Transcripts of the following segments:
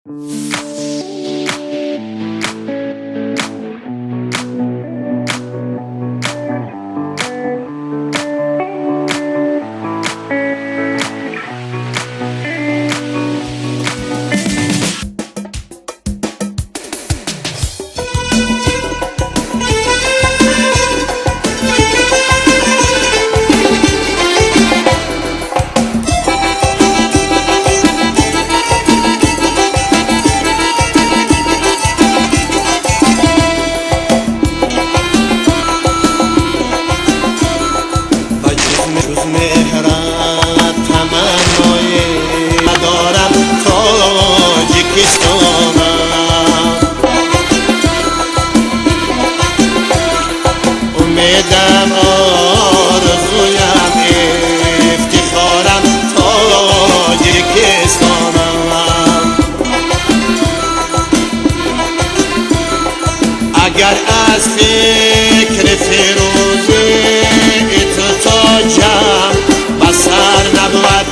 اگر از فکر فیروزه تو تا جمع بسر نبود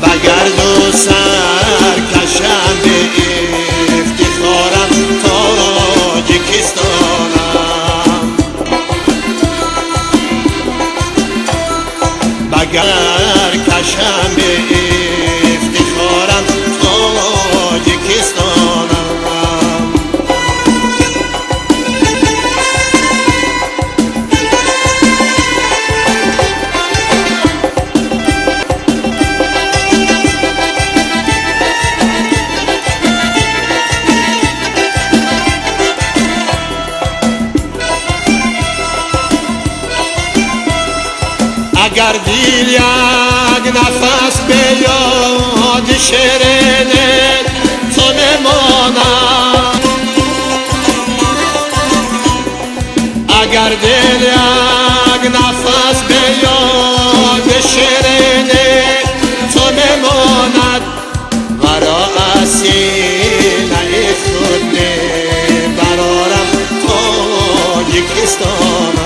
بگرد و سر کشم به افتخارم تاجیکستانم. بگر کشم به افتخارم تاجیکستانم. اگر دل یک نفس به یاد شیرین تو نماند، اگر دل یک نفس به یاد شیرین تو نماند، ورا از سینه خود برارم تاجیکستانم.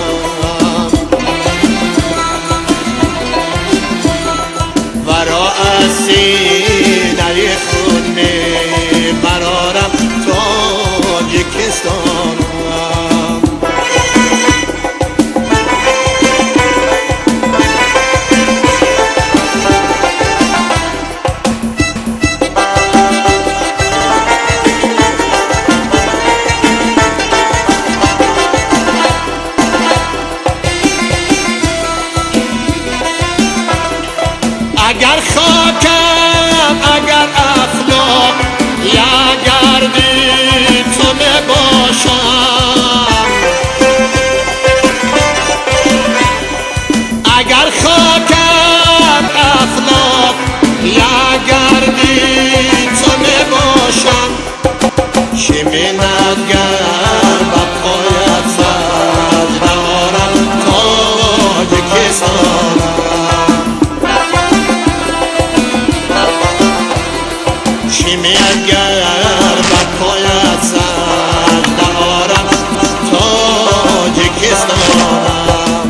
سینه خود می برارم تاجیکستانم. اگر خاکم اگر اخلاق یا گردی تو باشم، اگر خاکم اخلاق یا گردی تو باشم، شمینتگر با پایت سر دارم تاجیکستانم. اگر با پایت سر دارم تاجیکستانم.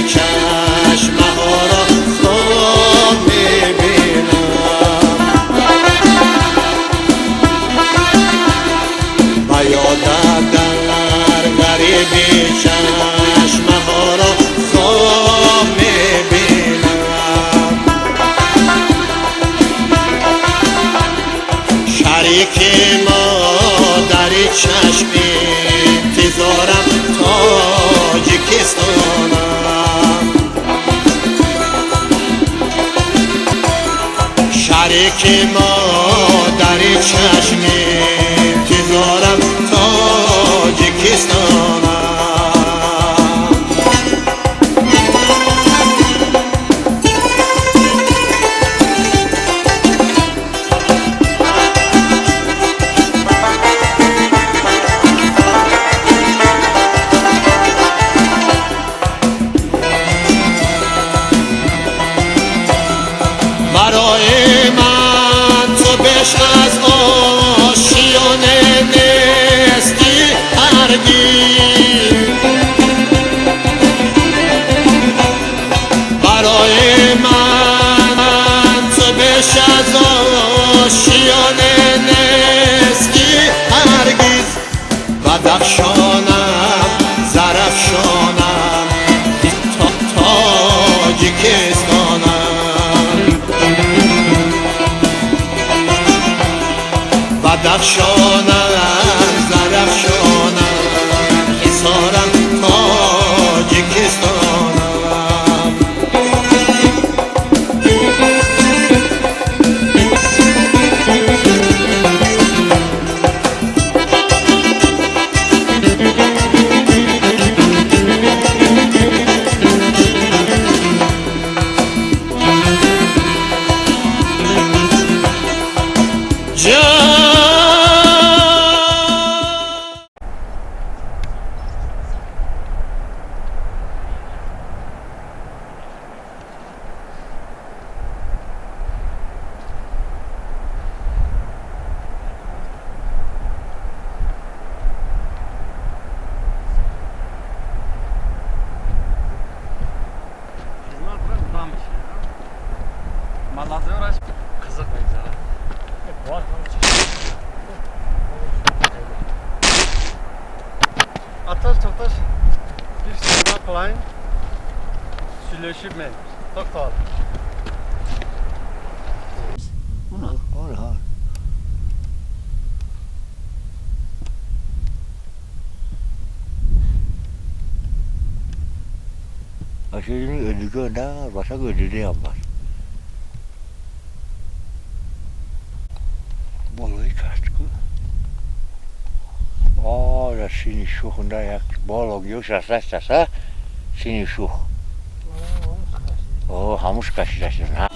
چشمه ها را خواب میبینم، و یادم در غریبی چشمه ها را خواب میبینم. شریک ما در چشم انتظارم تاجیکستانم. شریک ما در چشم انتظارم تاجیکستانم. بدخشانم تاجیکستانم بدخشانم زرفشانم حصارم تاجیکستانم Atas to'xtash. Bir signal qilayin. Сөйлешіп мен. To'xtal. Ora. Aşırı ödüğü da başka ödüğü yapar. Balığı kaçtık. Ora sini şuhunda yak balık yok şasa sini şuh. O hamuş kaçırsın ha.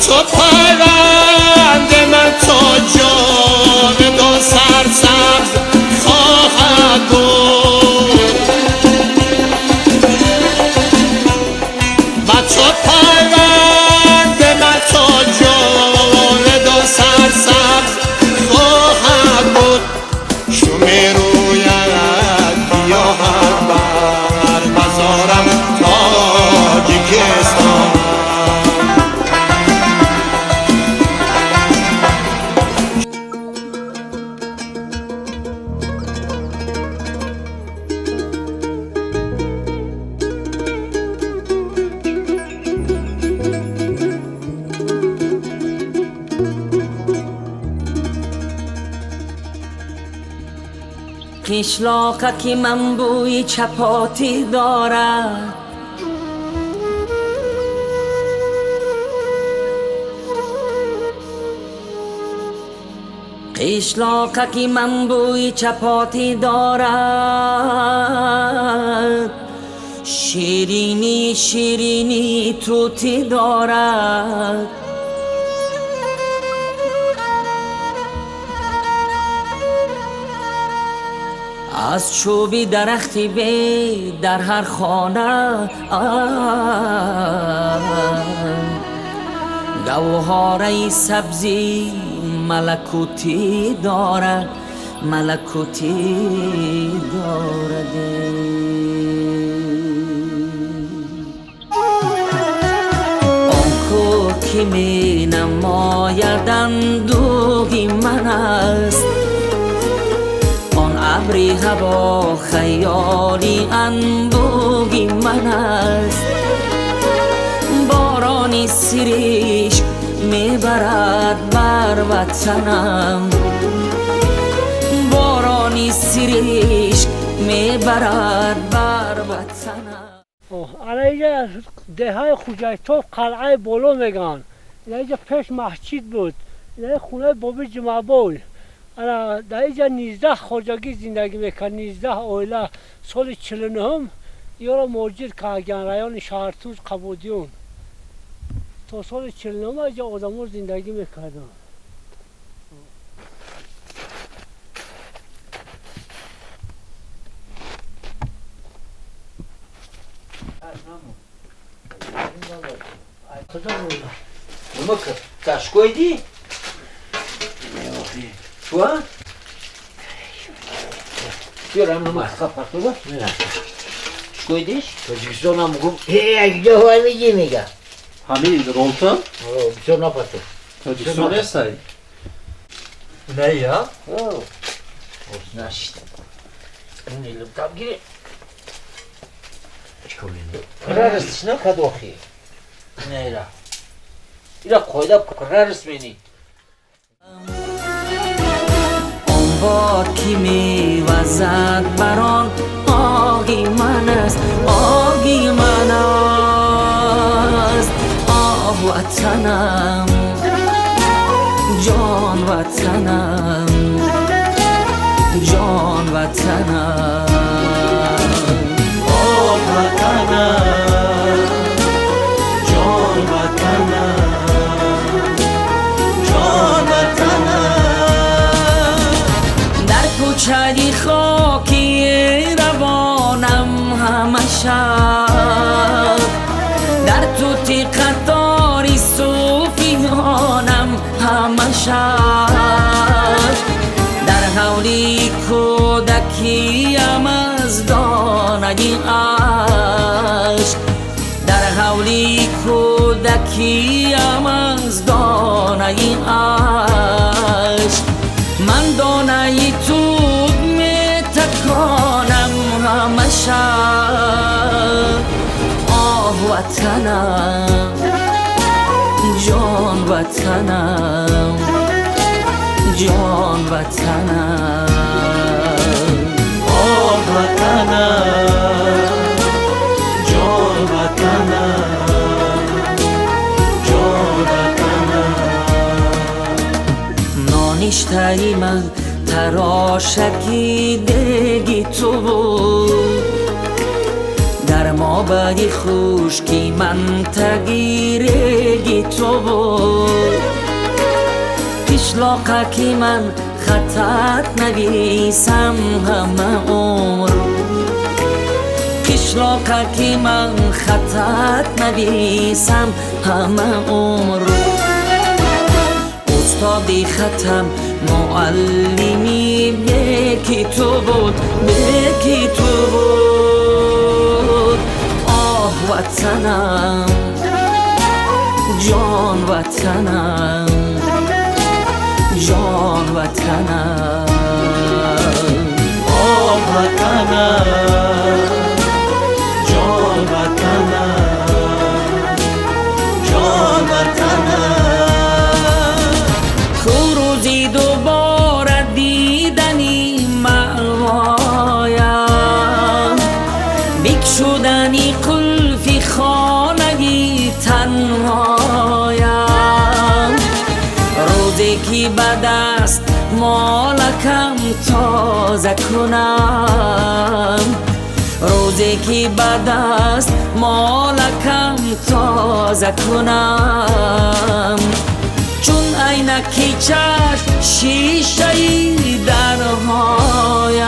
تو پرند من تا جاودان سرسبز خواهد بود با تو پرند من تا جاودان سرسبز خواهد بود شو میروید بیا هم بر مزارم تاجیکستان قشلاقکی من بوی چپاتی دارد قشلاقکی من بوی چپاتی دارد شیرینی شیرینی توتی دارد از چوبی درختی به در هر خانه گوهره سبزی ملکوتی دارد ملکوتی دارد آن کو که می نماید اندوهی من است ابری هوا خیالی انبوهی من است بارانی سریش میبرد بر وطنم بارانی سریش میبرد بر وطنم الان اینجا دههای خوجایتوف قلعه بولو میگن اینجا پیش مسجد بود اینجا خونه بابی جمعبول انا در اینجا 19 خواجگی زندگی میکرد 19 اویله سال 49 یارو موجود کردن رایان شهرتوز قبودیون تا سال 49 اینجا آدم‌ها زندگی میکردن Nima taş koydu? Şu an? بیارم نمک خواهد با نه شکویدیش؟ تاجیکستان هم گفت یک جا های میگی میگه همین رولتا؟ بسیار نپسه تاجیکستان هستی؟ نه یا؟ از نشیدم این ایلم تب گیره چکو بینده قرار استش نکد آخی نه ایرا قایده قرار است بینی آن باد کی میوزد بران آگی من است آگی من است آه وطنم جان وطنم جان وطنم آه وطنم جان وطنم جان وطنم در کوچه خاکی روانم همه شب در توتی قطاری صوفیانم همه شب در حولی کودکیم از دانگی عشق در حولی کودکیم از دانگی عشق من دانه توب می تکانم همه شب آه وطنم جان وطنم جان وطنم آه وطنم جان وطنم جان وطنم نانشتهی من تراشکی دگی تو بود در ما بدی خوشکی من تگیرگی تو بود پیشلاقه که من خطت نویسم همه عمر پیشلاقه که من خطت نویسم همه عمر استادی ختم معلمی یکی تو بود یکی تو بود آه وطنم جان وطنم جان وطنم آه وطنم جان وطنم جان وطنم روزی دوباره دیدنی مأوایم بکشودنی قلفی خانگی تنهایم روزی که به دست مالکم تازه کنم روزی که به دست مالکم تازه کنم چون عینکی چشم شیشه‌ای درهایم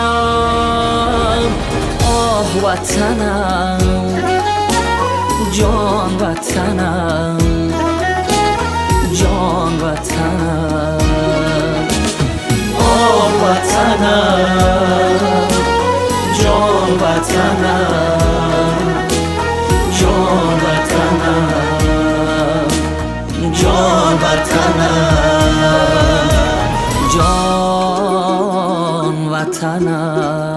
آه وطنم جان وطنم جان وطنم آه وطنم جان وطنم جان وطنم جان وطنم جان وطنم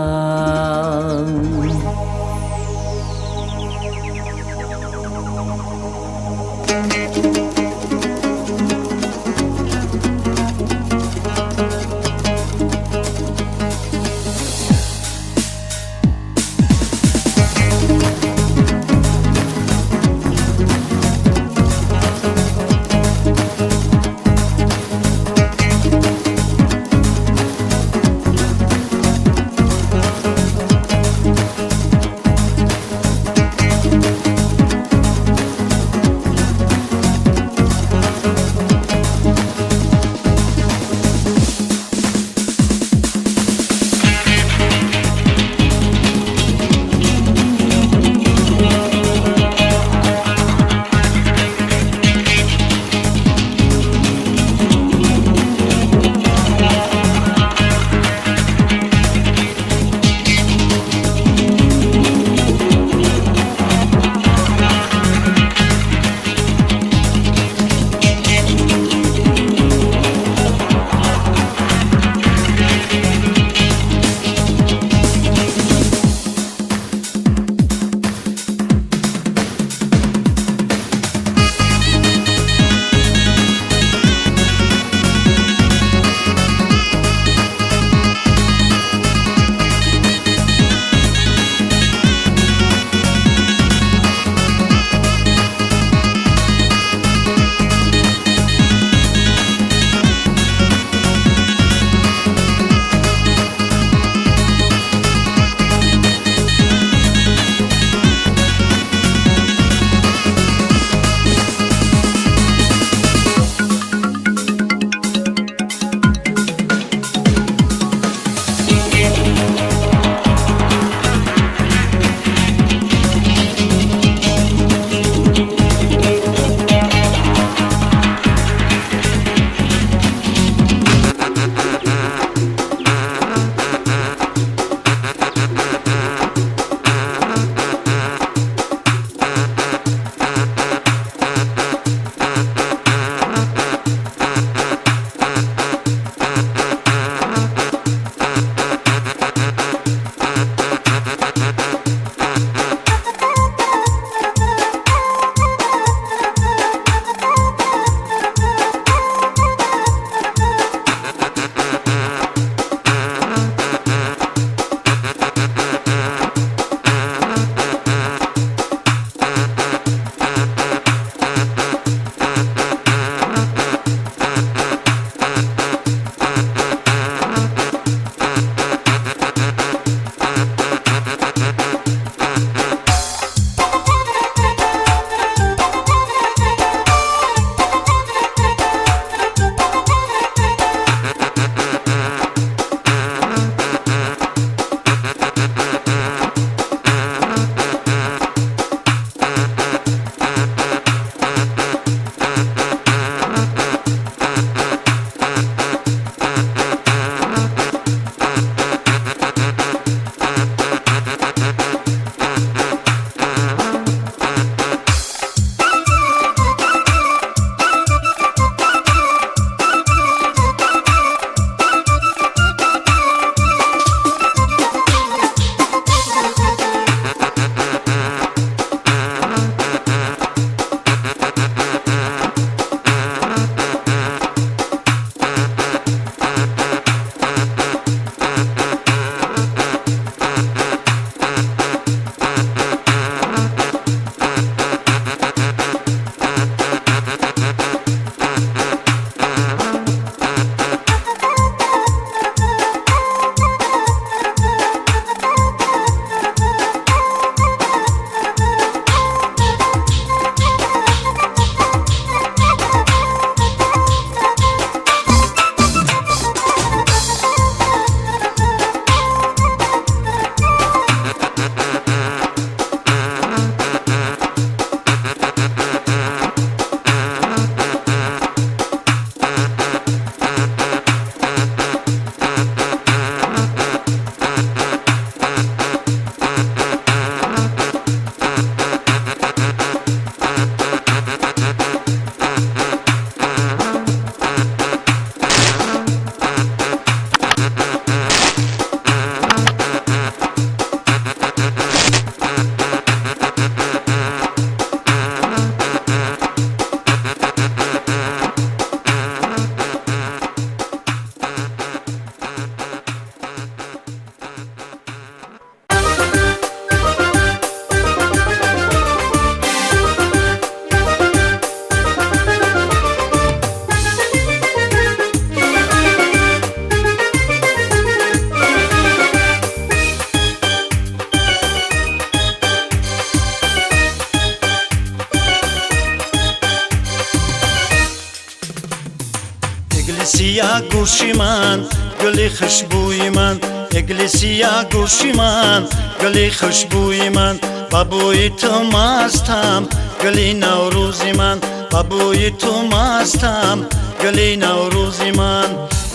اگلیسیا گوشی من گلی خوشبوی من اگلیسیا گوشی من گلی خوشبوی من بابوی تو مستم گلی نوروزی من بابوی تو مستم گلی نوروزی من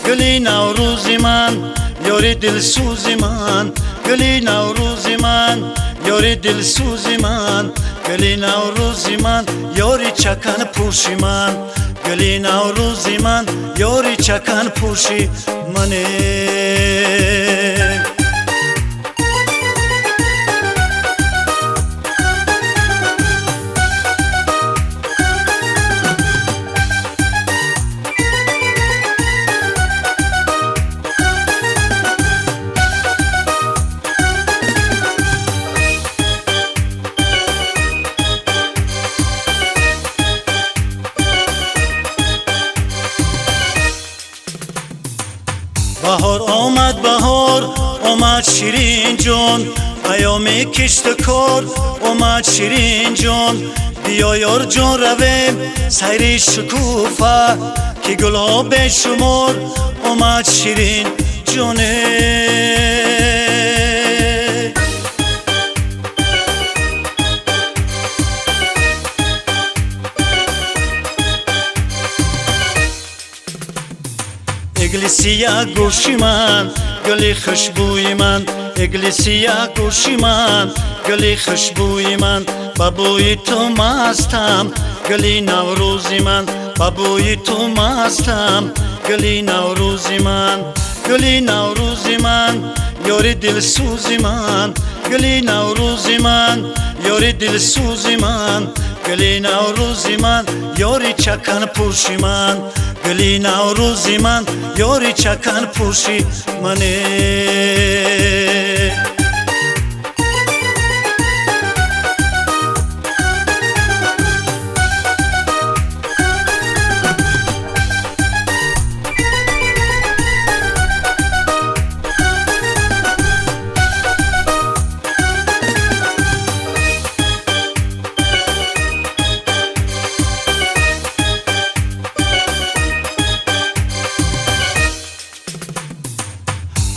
گلی نوروزی من یاری دلسوزی من گلی نوروزی من یاری دلسوزی من گلی نوروزی من یاری چکن پوشی من گلی نوروزی من یاری چکن پوشی منه بهار آمد شیرین جان ایام کشت کار آمد شیرین جان بیا یار جان رویم سیر شکوفه که گلها به شمار آمد شیرین جانه اگلیسیا گوشی من گلی خوشبوی من اگلیسیا گوشی من گلی خوشبوی من بابوی تو مستم گلی نوروزی من بابوی تو مستم گلی نوروزی من گلی نوروزی من یاری دلسوزی من گلی نوروزی من یاری دلسوزی من گلی نوروزی من یاری چکن پوشی من گلی نوروزی من یاری چکن پوشی منه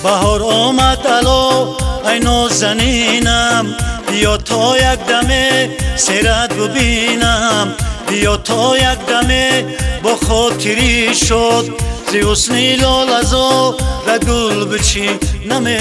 بهار آمد الو ای نازنینم بیا تا یک دمه سیرت ببینم بیا تا یک دمه با خاطری شد زی حسنی لالزا را گل بچینمه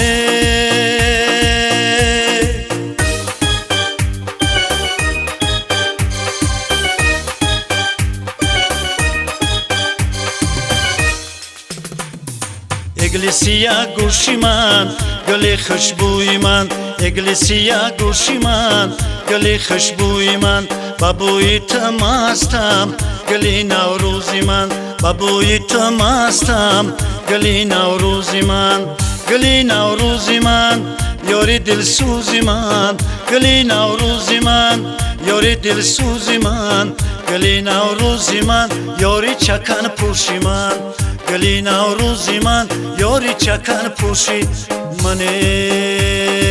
اگلیسیا گوشی من گلی خوشبوی من اگلیسیا گوشی من گلی خوشبوی من بابوی تو مستم گلی نوروزی من بابوی تو مستم گلی نوروزی من گلی نوروزی من یاری دلسوزی من گلی نوروزی من یاری دلسوزی من گلی نوروزی من یاری چکن پوشی من گلی نوروزی من یاری چکن پوشی منه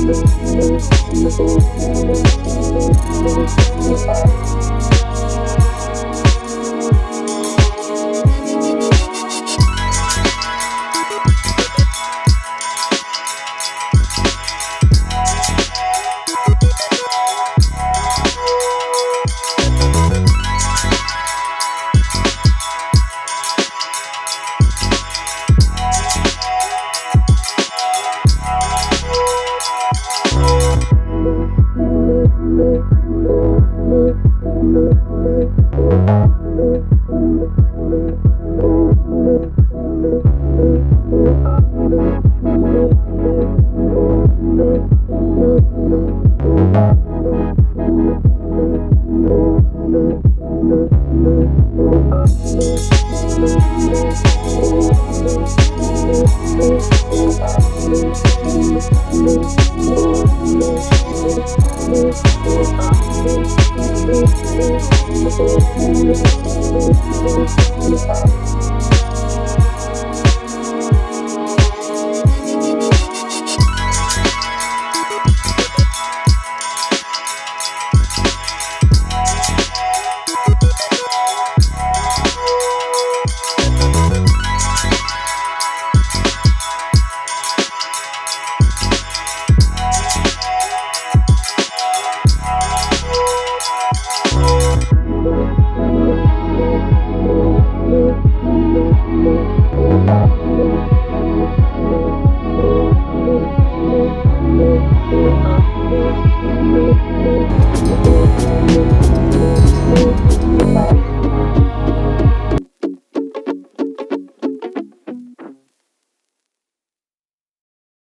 Thank you.